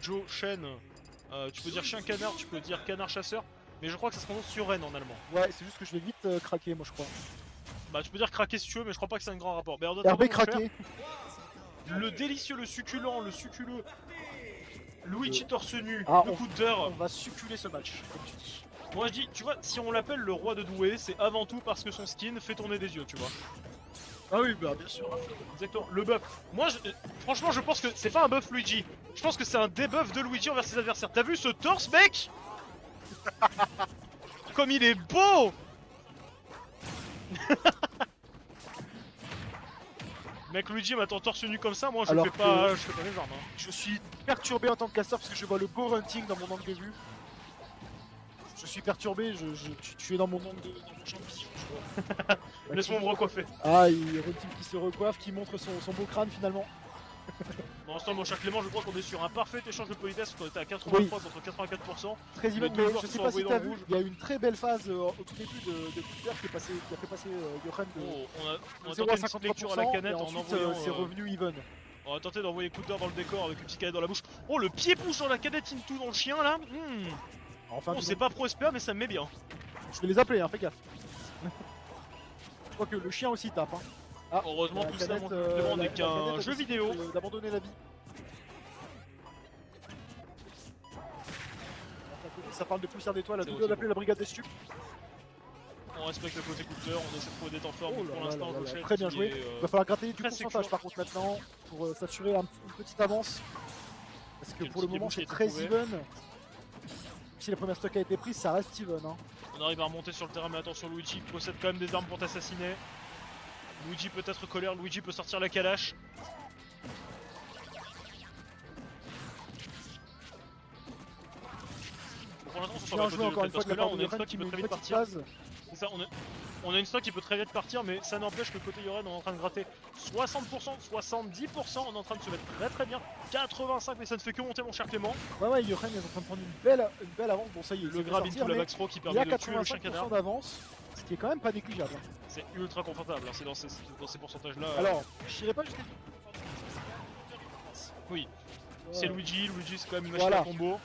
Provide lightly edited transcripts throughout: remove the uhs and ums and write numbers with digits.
Joe, Shen, tu peux dire chien canard, tu peux dire canard chasseur, mais je crois que ça se prononce Suren en allemand. Ouais, c'est juste que je vais vite craquer, moi je crois. Bah tu peux dire craquer si tu veux, mais je crois pas que c'est un grand rapport. Mais en RB attendant, mon cher, craqué. le délicieux, le succulent, le succuleux Luigi torse nu, Ah, le counter. On va succuler ce match, comme tu dis. Moi je dis, tu vois, si on l'appelle le roi de Douai, c'est avant tout parce que son skin fait tourner des yeux, tu vois. Ah oui, bah bien sûr. Exactement, le buff. Moi, franchement, je pense que c'est pas un buff Luigi. Je pense que c'est un debuff de Luigi envers ses adversaires. T'as vu ce torse, mec? Comme il est beau. Mec, Luigi m'attend torse nu comme ça, moi je fais pas les armes. Hein. Je suis perturbé en tant que casseur parce que je vois le beau hunting dans mon angle de vue. Je suis perturbé, tu es dans mon angle dans mon champ de vision. Laisse-moi me recoiffer. Ah, il y a hunting qui se recoiffe, qui montre son beau crâne finalement. Pour l'instant, mon cher Clément, je crois qu'on est sur un parfait échange de politesse, qu'on était à 83 contre 84%. Très even, deux mais joueurs je qui sais sont pas si envoyés t'as dans le vu, rouge. il y a eu une très belle phase au tout début de Counter qui a fait passer Johan de On a 0 tenté à une petite lecture à la 53% canette et en ensuite envoyant. c'est revenu even. On a tenté d'envoyer Counter dans le décor avec une petite canette dans la bouche. Oh, le pied-pouce sur la canette into dans le chien là. Enfin, Bon, c'est pas pro SPA, mais ça me met bien. je vais les appeler, hein, fais gaffe. Je crois que le chien aussi tape. Hein. Ah, Heureusement, la tout ça, mon canette, complément la n'est qu'un canette a jeu décidé vidéo. d'abandonner la vie. Ça parle de poussière d'étoiles, la C'est double bon, d'appeler la brigade des stupes. On respecte le côté Counter, on essaie de trouver des temps forts, Oh mais là pour là l'instant, là là, Rochelle très bien qui joué. est, Il va falloir gratter du très pourcentage sécure. par contre maintenant pour s'assurer une petite avance. Parce que Quel pour le petit moment débouché c'est est très trouvé. even. Si la première stock a été prise, ça reste even. Hein. On arrive à remonter sur le terrain, mais attention, Luigi possède quand même des armes pour t'assassiner. Luigi peut être colère, Luigi peut sortir la calache. Pour l'instant, on Bien s'en joué va encore une fois parce de que la là, part on de a une Yoren stock qui qui met peut une très vite petite partir. phase. C'est ça, on a une stock qui peut très vite partir, mais ça n'empêche que côté Yoren, on est en train de gratter 60%, 70%, on est en train de se mettre très très bien. 85, mais ça ne fait que monter, mon cher Clément. Ouais, Yoren est en train de prendre une belle avance. Bon, ça y est, Le grab into la Max Pro qui il y permet a de tuer le chien canard. 85% d'avance, ce qui est quand même pas négligeable. Hein. C'est ultra confortable, hein, c'est dans ces pourcentages-là. Alors, je dirais pas jusqu'à. Oui, c'est Ouais. Luigi c'est quand même une machine Voilà. à combo.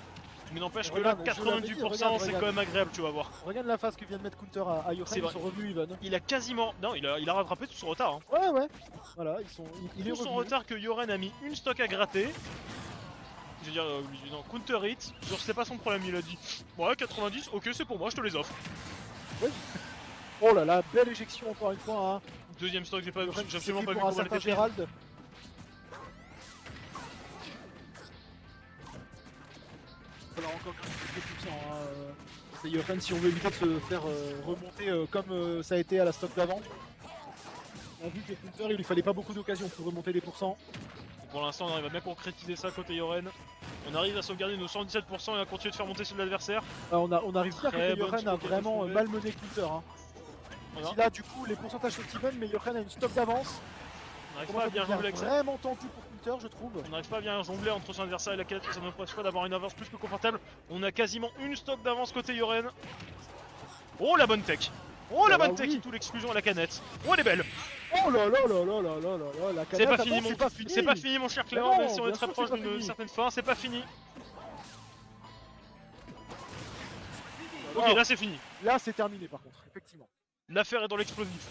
Mais n'empêche que là, Regarde, je 98% l'avais dit, c'est quand même agréable, tu vas voir. Regarde la phase que vient de mettre Counter à Yoren, C'est ils vrai. sont revenus even. Il a quasiment. Non, il a rattrapé tout son retard. Hein. Ouais. Voilà, il est Tout son revenu. retard que Yoren a mis une stock à gratter. Je veux dire, non, counter hit. Genre, c'est pas son problème, il a dit ouais, 90, ok, c'est pour moi, je te les offre. Oh là là, belle éjection encore une fois. Hein. Deuxième stock, j'ai Yoren qui absolument s'est pas pris vu pour un comment elle certain était prise. Gérald. Voilà, encore quelques pourcents. Hein. C'est Yoren si on veut éviter de se faire remonter comme ça a été à la stock d'avant. On a vu que Counter, il lui fallait pas beaucoup d'occasions pour remonter les pourcents. Pour l'instant, on arrive à bien concrétiser ça côté Yoren. On arrive à sauvegarder nos 117% et à continuer de faire monter sur l'adversaire. On arrive bien Très que bonne Yoren a stock vraiment retrouvée. malmené Counter. Hein. Voilà. Si là, du coup, les pourcentages sont even, mais Yoren a une stock d'avance. On n'arrive pas à bien jongler avec ça. Vraiment tendu pour Counter, je trouve. On n'arrive pas à bien jongler entre son adversaire et la canette, ça ne empêche pas d'avoir une avance plus que confortable. On a quasiment une stock d'avance côté Yoren. Oh la bonne tech. Oh la Ah bah bonne tech oui. et tout l'exclusion à la canette. Oh elle est belle. Oh là là là là là là là, la C'est canette, pas fini, attends, c'est pas fini mon cher Clément, non, même si on est bien très sûr, proche c'est pas d'une fini. certaine fin, c'est pas fini. Oh. Ok, là c'est fini. Là, c'est terminé par contre, effectivement. L'affaire est dans l'explosif.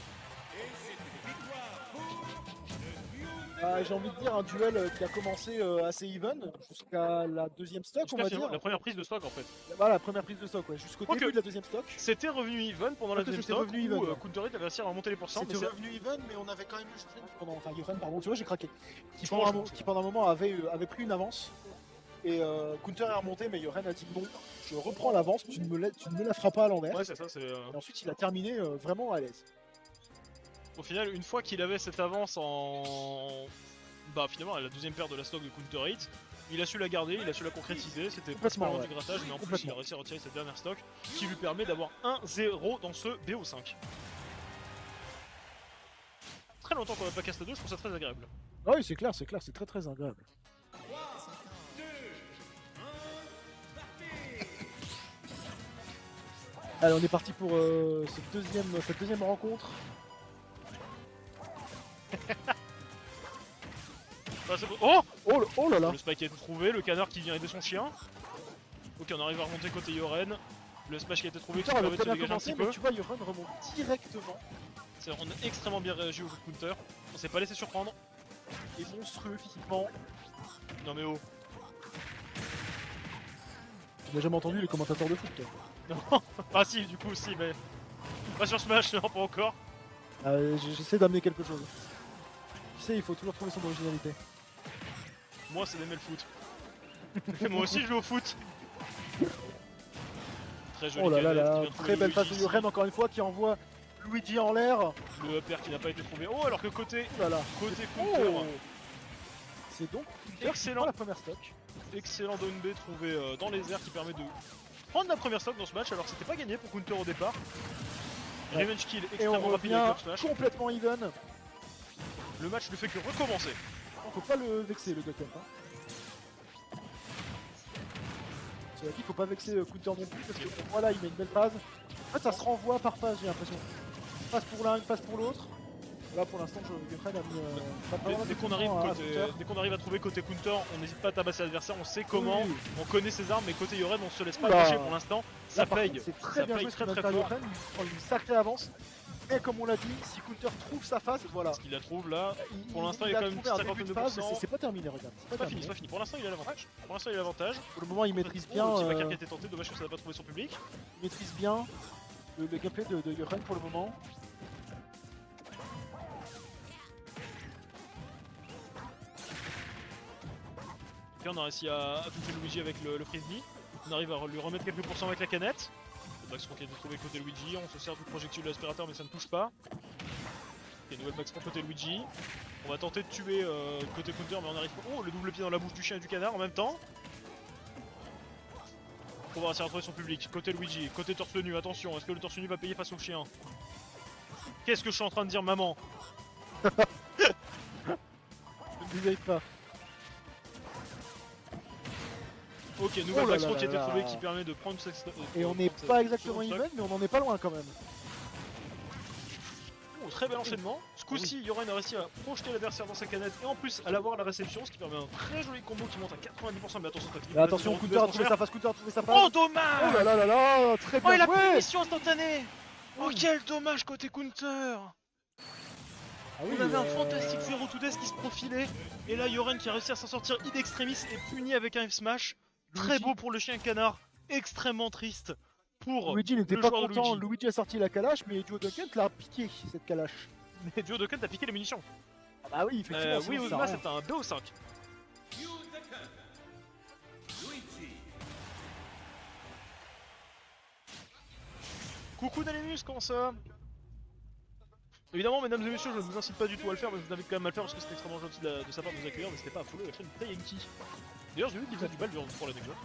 J'ai envie de dire un duel qui a commencé assez even jusqu'à la deuxième stock, on Jusqu'à va finalement, dire. la première prise de stock en fait. Voilà, la première prise de stock, ouais, jusqu'au Quoique- début de la deuxième stock. C'était revenu even pendant la Quoique deuxième c'était stock revenu où even, ouais. Counter Hit avait réussi à remonter les pourcents. C'était Mais c'est- revenu even, mais on avait quand même eu Strength pendant. Enfin, Yoren, pardon, tu vois, j'ai craqué. Qui Je pendant, pense. qui pendant un moment avait pris une avance. Et Counter est remonté, mais Yoren a dit non, je reprends l'avance, tu ne me la feras pas à l'envers. Ouais c'est ça, c'est... Et ensuite, il a terminé vraiment à l'aise. Au final, une fois qu'il avait cette avance en... Bah finalement, à la deuxième paire de la stock de Counter Hit, il a su la garder, il a su la concrétiser, c'était Complètement, principalement ouais. du grattage, mais en plus il Complètement. a réussi à retirer cette dernière stock qui lui permet d'avoir 1-0 dans ce BO5. Très longtemps qu'on n'a pas cast à 2, je trouve ça très agréable. Ah oui, c'est clair, c'est très très agréable. Allez, on est parti pour cette deuxième rencontre. De toute c'est bon. Oh, Oh là là. le spike a été trouvé, le canard qui vient aider son chien. Ok, on arrive à remonter côté Yoren. Le smash qui a été trouvé qui Counter permet avait de se très bien dégager un commencé, petit mais peu. tu vois, Yoren remonte directement. On a extrêmement bien réagi au coup de counter. On s'est pas laissé surprendre. Et monstrueux physiquement. Non mais oh. Tu n'as jamais entendu les commentateurs de foot, toi? Non. Ah si, du coup, si, mais. Pas sur Smash, non, pas encore. J'essaie d'amener quelque chose. Tu sais, il faut toujours trouver son originalité. Moi, c'est d'aimer le foot. Et moi aussi, je joue au foot. Très joli. Oh là là galette, qui là, vient de trouver très belle Luigi passe de ici. Yoren encore une fois qui envoie Luigi en l'air. Le upper qui n'a pas été trouvé. Oh, alors que côté Oh là là. counter, Oh. C'est donc Counter Excellent. qui prend la première stock. excellent down B trouvé dans les airs qui permet de prendre la première stock dans ce match. Alors, c'était pas gagné pour counter au départ. Ouais. Revenge kill Et on extrêmement rapide avec revient le smash. complètement even. Le match ne fait que recommencer. Faut pas le vexer le Duck Hunt, hein. Cela dit, faut pas vexer Counter non plus parce que voilà, il met une belle phase. En fait, ça se renvoie par phase, j'ai l'impression. Une phase pour l'un, une phase pour l'autre. Là, pour l'instant, Yoren a mis pas mal de Dès qu'on temps arrive, à côté- dès qu'on arrive à trouver côté counter, on n'hésite pas à tabasser l'adversaire, on sait comment, Oui. on connaît ses armes, mais côté Yoren, on se laisse pas Oula. toucher pour l'instant. Ça Là, par paye. contre, c'est très Ça bien paye joué ce très, qu'il très vient de faire fort. Yoren, il prend une sacrée avance. Mais comme on l'a dit, si Counter trouve sa phase, voilà. Ce qu'il la trouve là, Il- pour l'instant, il il y a a quand même trouvé un début de phase, 52%. mais c'est pas terminé, regarde. C'est pas fini, c'est pas fini. Pour l'instant, il a l'avantage. Pour l'instant, il a l'avantage. Pour le moment, il maîtrise bien, Le petit backer qui a été tenté, dommage que ça n'a pas trouvé son public. il maîtrise bien le gameplay de Yoren pour le moment. Et on a réussi à toucher Luigi avec le frisbee. On arrive à lui remettre quelques pourcents avec la canette. Le backstrom qui a été trouvé côté Luigi. On se sert du projectile de l'aspirateur, mais ça ne touche pas. Ok, nouvelle backstrom côté Luigi. On va tenter de tuer côté counter, mais on arrive pas. Oh, le double pied dans la bouche du chien et du canard en même temps. On va réussir à retrouver son public. Côté Luigi, côté torse nu, attention, est-ce que le torse nu va payer face au chien? Qu'est-ce que je suis en train de dire, maman? Ne lui pas. Ok, nouvelle Oh là backstrom là qui a été là trouvée là. qui permet de prendre cette. Et on n'est pas exactement even, mais on en est pas loin quand même. Oh, très bel enchaînement. Ce coup-ci, Yoren a réussi à projeter l'adversaire dans sa canette et en plus à l'avoir à la réception, ce qui permet un très joli combo qui monte à 90%. Mais attention, Patrick. Mais attention, Counter a trouvé sa phase, Counter a trouvé sa phase. Oh, Oh dommage! là là là là, très Oh, bien il a joué. punition instantanée! Oh, quel dommage côté counter! Ah oui, On avait un fantastique 0 to death qui se profilait, et là Yoren qui a réussi à s'en sortir in extremis et puni avec un F-Smash. Très Luigi. beau pour le chien canard, extrêmement triste pour Luigi n'était le pas joueur de content, Luigi. Luigi a sorti la calache, mais Duo Duck Hunt l'a piqué cette calache. Mais Duo Duck Hunt a piqué les munitions. Ah bah oui, effectivement. Oui, sinon, ça Ozma sert à c'était un BO5. Coucou Nalemus, comment ça va? Évidemment, mesdames et messieurs, je ne vous incite pas du tout à le faire, mais je vous invite quand même à le faire parce que c'était extrêmement gentil de sa part de nous accueillir. N'hésitez pas à follow la chaîne Tayenki. D'ailleurs, j'ai vu qu'il faisait du bal pour la next gen.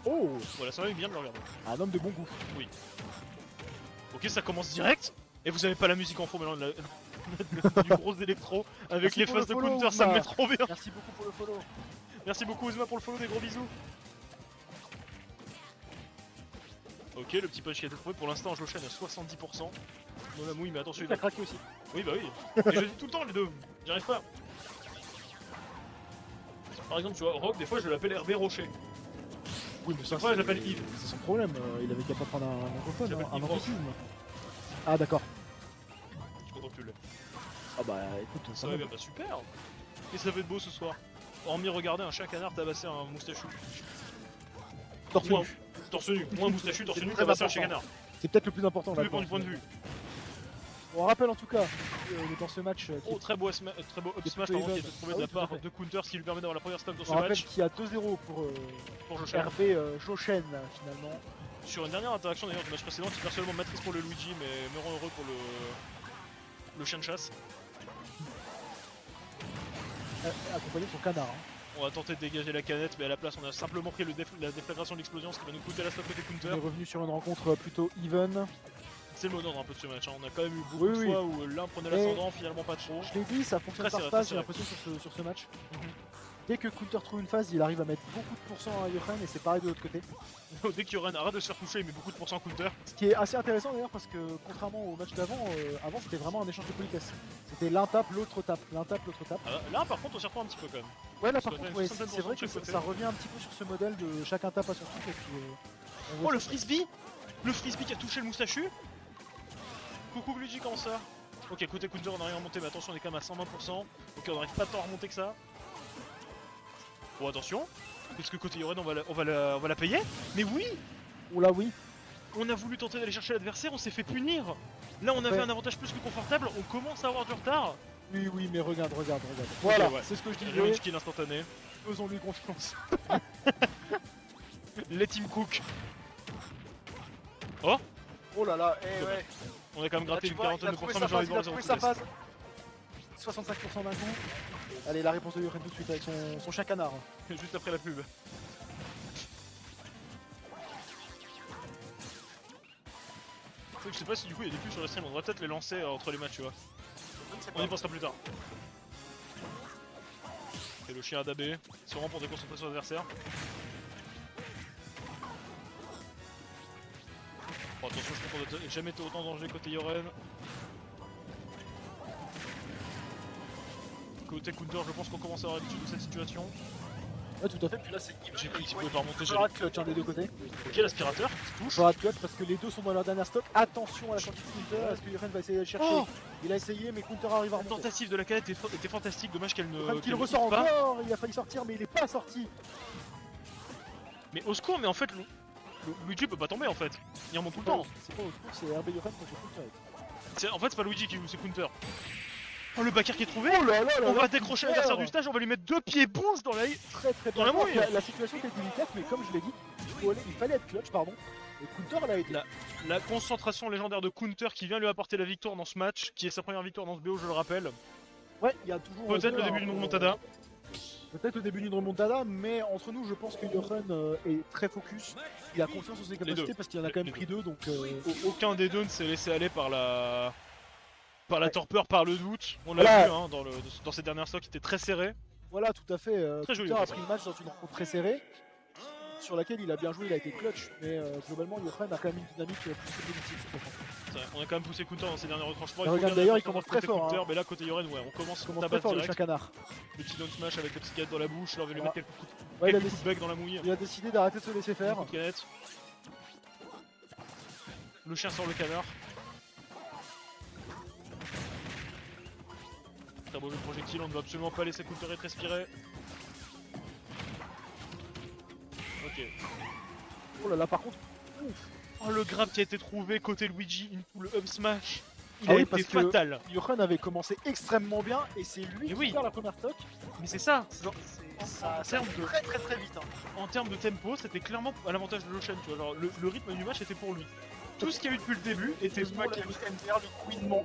Oh, Voilà, ça va bien de le regarder. un homme de bon goût. Ok, ça commence direct. Et vous avez pas la musique en fond, mais là, du gros électro avec Merci les pour phases le de follow, counter, ça me Ouzma. met trop bien. Merci beaucoup pour le follow. Merci beaucoup Ozma pour le follow, des gros bisous. Ok, le petit punch qui a été trouvé pour l'instant, je le chaîne à 70%. Mon amouille, mais attention, il Il a va. craqué aussi. Oui, bah oui. Et je dis tout le temps les deux, j'y arrive pas. Par exemple, tu vois, Rock, des fois je l'appelle Hervé Rocher. Oui, mais ça, Après, je l'appelle Yves. c'est son problème. Il avait qu'à pas prendre un microphone, Je hein, l'appelle un Yves Rock. anglicisme. Ah d'accord. Je suis content que tu l'aies. Ah bah écoute, Ça va bien, bah super. Et ça va être beau ce soir. Hormis regarder un chien canard tabasser un moustachu. torse Ou un- nu. Torse nu, moins moustachu, torse C'est nu, très tabasser un chien important. canard. C'est peut-être le plus important Tout là. dépend du point de vue. On rappelle en tout cas dans ce match. Oh, très beau up smash plutôt pardon, qui a été even. trouvé Ah de la oui, tout à part fait. de Counter, ce qui lui permet d'avoir la première stock dans ce On rappelle match qu'il y a 2-0 pour Joshan. RB Joshen finalement. Sur une dernière interaction d'ailleurs du match précédent, qui personnellement matrice pour le Luigi, mais me rend heureux pour le chien de chasse. Accompagné de son canard. Hein. On va tenter de dégager la canette, mais à la place on a simplement pris la déflagration de l'explosion, ce qui va nous coûter la stock côté On est Counter. revenu sur une rencontre plutôt even. C'est le mot d'ordre un peu de ce match, hein. On a quand même eu beaucoup Oui, de oui. fois où l'un prenait l'ascendant, finalement pas trop. Je l'ai dit, ça fonctionne Très par serré, phase, très j'ai l'impression sur ce match. Dès que Counter trouve une phase, il arrive à mettre beaucoup de pourcents à Johan et c'est pareil de l'autre côté. Dès que Yoren arrête de se faire toucher, il met beaucoup de pourcents counter. Ce qui est assez intéressant d'ailleurs parce que contrairement au match d'avant, avant c'était vraiment un échange de politesse. C'était l'un tape, l'autre tape, l'un tape, l'autre tape. Là, par contre, on s'y reprend un petit peu quand même. Ouais, là Ça par doit contre, être ouais, une c'est vrai que centaine de ça revient un petit peu sur ce modèle de chacun tape à son truc et puis. On Oh, voit le ça. frisbee! Le frisbee qui a touché le moustachu. Coucou Luigi, comment ça? Ok, côté counter, on arrive à remonter, mais attention, on est quand même à 120%. Ok, on n'arrive pas tant à remonter que ça. Bon, attention, parce que côté Yoren, on va la payer. Mais oui! Oula, oui. On a voulu tenter d'aller chercher l'adversaire, on s'est fait punir. Là, on avait Ouais. un avantage plus que confortable, on commence à avoir du retard. Oui, oui, mais regarde. Voilà, ouais. c'est ce que je Il y a disais. une kill instantanée. Faisons-lui confiance. Let him cook. Oh là là, eh ouais. On a quand même Là, gratté tu une vois, il quarantaine a de trouvé pourcents, sa mais j'ai envie phase, de il a voir trouvé zéro sa phase. 65% d'un coup. Allez, la réponse de Yoren tout de suite avec son chat canard. Juste après la pub. Je sais pas si du coup il y a des pubs sur le stream, on devrait peut-être les lancer entre les matchs, tu vois. On y pensera plus tard. Et le chien à dabé, sûrement pour déconcentrer son adversaire. Bon, attention, je pense qu'on n'a jamais été autant en danger côté Yoren. Côté counter, je pense qu'on commence à avoir l'habitude de cette situation. Ouais, tout à fait. Puis là, c'est J'ai cru qu'il pouvait pas remonter, il j'ai faudra de clutch des deux côtés. Ok, l'aspirateur qui touche. Il faudra de clutch parce que les deux sont dans leur dernière stock. Attention à la sortie de Counter. Est-ce que Yoren va essayer de le chercher? Oh, Il a essayé, mais Counter arrive à la remonter. tentative de la canette était fantastique, dommage qu'elle ne. Yoren qui qu'elle le ne ressort hit pas. encore. Il a failli sortir, mais il est pas sorti. Mais au secours, mais en fait, Luigi peut pas tomber en fait. Il remonte tout le temps. C'est pas au secours, c'est RB Yoren contre Counter. En fait, c'est pas Luigi qui joue, c'est Counter. Oh, le backer qui est trouvé. Oh là là là On là, va décrocher l'adversaire du stage, on va lui mettre 2 pieds bouges dans la. Très dans bien. la mouille. La situation était délicate, mais comme je l'ai dit, il fallait être clutch, pardon. Et Counter l'a été. La concentration légendaire de Counter qui vient lui apporter la victoire dans ce match, qui est sa première victoire dans ce BO, je le rappelle. Ouais, il y a toujours. Peut-être le début d'une remontada. Peut-être le début d'une remontada, mais entre nous, je pense que Johan est très focus. Il a confiance en ses capacités deux. parce qu'il en a quand même Les pris deux, donc. Aucun des deux ne s'est laissé aller par la. Par la torpeur, par le doute. On l'a Voilà. vu hein, dans ces dernières stocks, qui était très serré. Voilà, tout à fait. Très joli, Counter a ça. pris le match dans une rencontre très serrée, sur laquelle il a bien joué, il a été clutch, mais globalement, Johan a quand même une dynamique plus que positive. cette fois. C'est vrai, on a quand même poussé Counter dans ses derniers retranchements. Et faut regarde, bien d'ailleurs, il attention commence côté très fort, Counter, hein. mais là, côté Yoren, ouais, on commence Il commence tabasse très fort, le direct. chat canard. Le petit down smash avec le petit canette dans la bouche, là on va lui Voilà. mettre quelques coups, Ouais, quelques coups de bec dans la mouille. Il a décidé d'arrêter de se laisser faire. Coup de canette. Le chien sort le canard. Très beau jeu de projectile, on ne doit absolument pas laisser Counter être respirer. Ok. Oh là là, par contre, ouf. Oh, le grab qui a été trouvé côté Luigi, le up smash, il Ah a oui, été parce que- fatal. Johan avait commencé extrêmement bien et c'est lui Et qui oui. perd la première stock. Mais c'est ça, Ça en termes de- très vite. Hein. en termes de tempo, c'était clairement à l'avantage de l'Ocean, tu vois, genre le rythme du match était pour lui. Tout ce qu'il y a eu depuis le début était Le mot, smack. il a mis MDR, le couinement.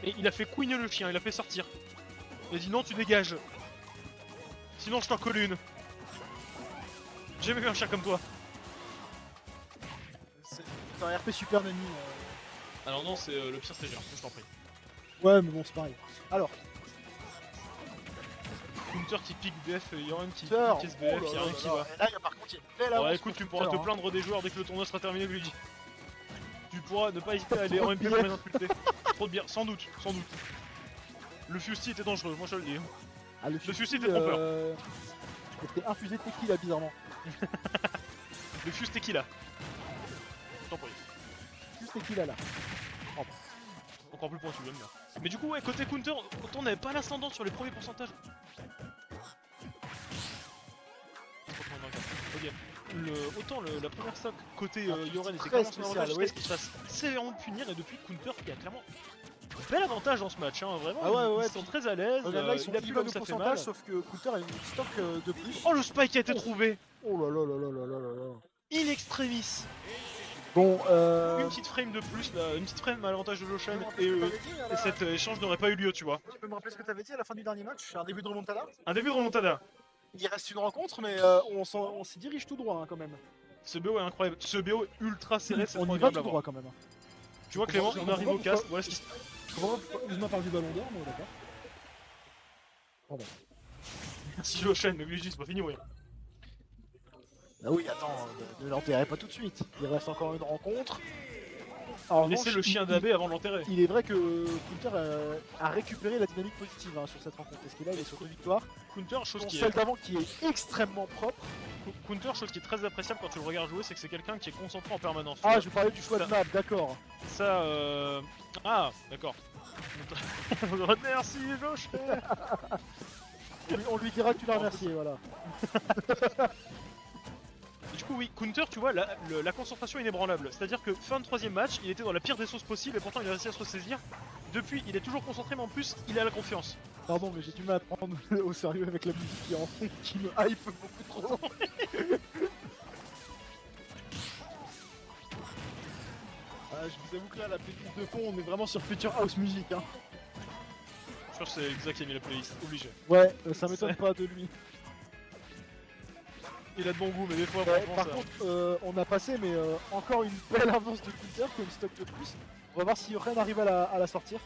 Et il a fait couiner le chien, il a fait sortir. Il a dit non, tu dégages. Sinon, je t'en colle une. J'ai jamais vu un chien comme toi. C'est un RP super Nani. Alors, non, c'est le pire stagiaire, je t'en prie. Ouais, mais bon, c'est pareil. Alors, Counter qui pique BF et Yoran qui Counter, pique SBF, oh y'a là rien là qui là. va. Et là, il y a par contre, il y a une belle Ouais, avance écoute, pour tu pourras te Counter, hein. plaindre des joueurs dès que le tournoi sera terminé, Luigi. Tu pourras ne pas hésiter à aller en MP pour les insulter. Trop de bière, sans doute, sans doute. Le Fusty était dangereux, moi je te le dis. Ah, le Fusty Fusty, était trompeur. était infusé de tequila, bizarrement. Le Fust Tequila. Je t'en prie. Juste tequila là. Encore plus pointu, j'aime bien. Mais du coup, ouais, côté counter, autant on n'avait pas l'ascendant sur les premiers pourcentages. Ok. Autant la première stock côté Yoren était très clairement son spécial, avantage jusqu'à oui. ce qu'il se fasse sévèrement punir, et depuis Counter qui a clairement un bel avantage dans ce match, hein, vraiment. Ah ouais, ils ouais, sont très à l'aise. Regarde là, ils sont il appuie even comme au ça fait mal. pourcentage, sauf que Counter a une stock de plus. Oh, le spike a été trouvé Oh là là là là là là là là. in extremis. Bon, Une petite frame de plus, là, une petite frame à l'avantage de l'Ocean, tu et, peux me rappeler ce que t'avais dit, et là cet échange n'aurait pas eu lieu, tu vois. Tu peux me rappeler ce que t'avais dit à la fin du dernier match, un début de remontada. Un début de remontada. Il reste une rencontre, mais on s'y dirige tout droit hein, quand même. Ce BO est incroyable. Ce BO est ultra serré, c'est On y va incroyable tout à voir. droit quand même. Tu vois Clément, on arrive au cast, voilà ce qui se Je comprends pas pourquoi Uzma parle du ballon d'or, mais d'accord. Pardon. Merci Joshen, mais Luigi, c'est pas fini, oui. Ah oui, attends, ne l'enterrez pas tout de suite. Il reste encore une rencontre. Alors, Laissez le chien d'Abbé avant de l'enterrer. il est vrai que Counter a récupéré la dynamique positive hein, sur cette rencontre. Parce qu'il a, il est sur 2 victoires. Counter, chose Dont qui celle est... d'avant qui est extrêmement propre. Counter, chose qui est très appréciable quand tu le regardes jouer, c'est que c'est quelqu'un qui est concentré en permanence. Ah, je parlais du choix de Ça- map, d'accord. Ça, Ah, d'accord. Merci Joshen. On lui dira que tu l'as remercié, voilà. Et du coup, oui, Counter, tu vois, la concentration inébranlable. C'est-à-dire que fin de 3ème match, il était dans la pire des sauces possibles et pourtant il a réussi à se ressaisir. Depuis, il est toujours concentré, mais en plus, il a la confiance. Pardon, mais j'ai du mal à prendre au sérieux avec la musique qui est en fond, qui me hype beaucoup trop. Ah, je vous avoue que là, la playlist de fond, on est vraiment sur Future House Music. Hein. Je pense que c'est Exa qui a mis la playlist, obligé. Ouais, ça m'étonne pas de lui. Il a de bon goût, mais des fois, Ouais, franchement, par ça... contre, on a passé, mais encore une belle avance de Counter, qui a une stock de plus. On va voir si Ren arrive à la sortir.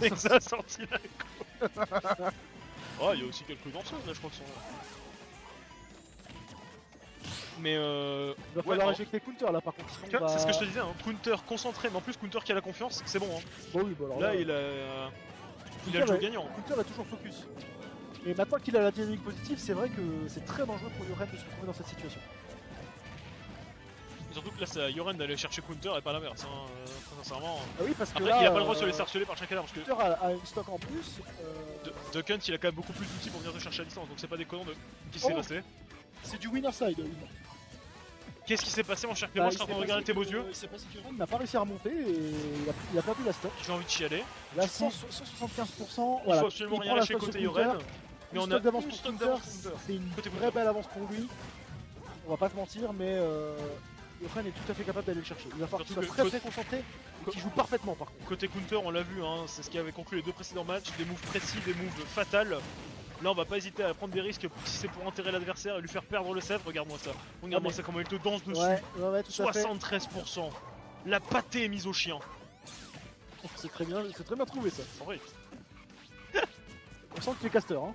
Exa a sorti la Oh, il y a aussi quelques danseuses là, je crois que sont. Mais Il va ouais, falloir non. éjecter Counter là par contre. Tu vois, c'est ce que je te disais, hein. Counter concentré, mais en plus Counter qui a la confiance, c'est bon. Hein. Bon, oui, bah alors Là, il a le jeu est- gagnant. Counter est toujours focus. Et maintenant qu'il a la dynamique positive, c'est vrai que c'est très dangereux pour Yoren de se retrouver dans cette situation. Et surtout que là, c'est à Yoren d'aller chercher Counter et pas l'inverse. Hein. Très sincèrement. Ah oui, parce que Après, là, il a pas le droit de se laisser harceler par chaque arme parce que Counter a une stock en plus. Duck Hunt, il a quand même beaucoup plus d'outils pour venir te chercher à distance, donc c'est pas déconnant de. Qu'est-ce qui s'est Oh. passé? C'est du winner side. Oui. Qu'est-ce qui s'est passé, mon cher Clément? Je suis en train de regarder tes beaux yeux. Il s'est passé que Yoren n'a pas réussi à remonter et il a perdu la stock. J'ai envie de chialer. Là, 175%. Il Voilà. faut absolument Il rien prend la lâcher stock côté sur Counter. Yoren. Mais Une on a stock d'avance une pour stock Counter. d'avance Counter. C'est une Côté vraie Counter. belle avance pour lui. On va pas se mentir, mais Yoren est tout à fait capable d'aller le chercher. Il va falloir qu'il soit Surtout que très concentré et qu'il joue parfaitement par contre. Côté Counter, on l'a vu, hein, c'est ce qui avait conclu les deux précédents matchs, des moves précis, des moves fatals. Là, on va pas hésiter à prendre des risques si c'est pour enterrer l'adversaire et lui faire perdre le save. Regarde-moi ça. Regarde-moi ça, comment il te danse dessus. Ouais, tout à fait. 73%. La pâtée est mise au chien. C'est très bien trouvé ça. En vrai. On sent que tu es caster, hein.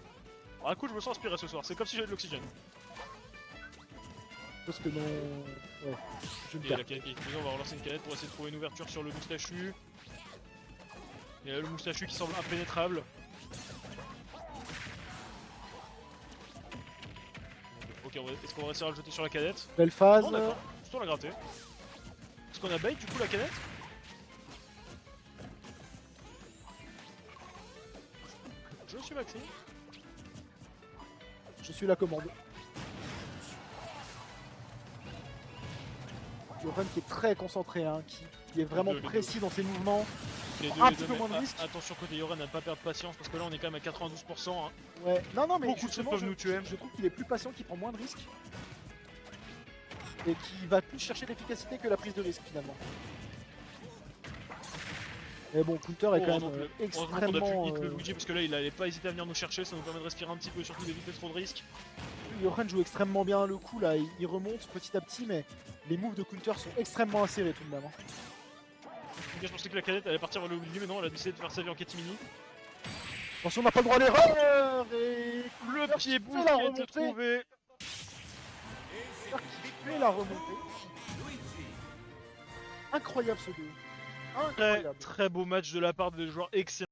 Ah, écoute, je me sens inspiré ce soir. C'est comme si j'avais de l'oxygène. Parce que non. Ouais, je me Et perds. la canette qui est explosée, on va relancer une canette pour essayer de trouver une ouverture sur le moustachu. Et là, le moustachu qui semble impénétrable. Ok, est-ce qu'on va réussir à le jeter sur la canette? Belle phase. Non, d'accord. Plutôt la gratter. Est-ce qu'on a bait du coup la canette? Je suis Maxime. Je suis la commande. Yoren qui est très concentré, hein, qui est vraiment Les deux. précis dans ses mouvements. Les Un deux, petit peu mais moins de risque. Attention côté Yoren à ne pas perdre patience parce que là on est quand même à 92%. Hein. Ouais, non, mais Beaucoup de justement, choses peuvent nous tuer. je trouve qu'il est plus patient, qu'il prend moins de risques. Et qui va plus chercher l'efficacité que la prise de risque finalement. Mais bon, Counter est quand Heureusement même qu'on a extrêmement. pu hit le Luigi parce que là il allait pas hésiter à venir nous chercher, ça nous permet de respirer un petit peu et surtout d'éviter trop de risques. Yoren joue extrêmement bien le coup là, il remonte petit à petit, mais les moves de Counter sont extrêmement acérés tout de même. Hein. Je pensais que la canette allait partir vers le Luigi mais non, elle a décidé de faire sa vie en catimini. Attention, on n'a pas le droit à l'erreur et Le pied bouge la qui a été remontée. trouvé. qui fait la remontée. Incroyable ce 2. Très Incroyable. très beau match de la part des joueurs excellents.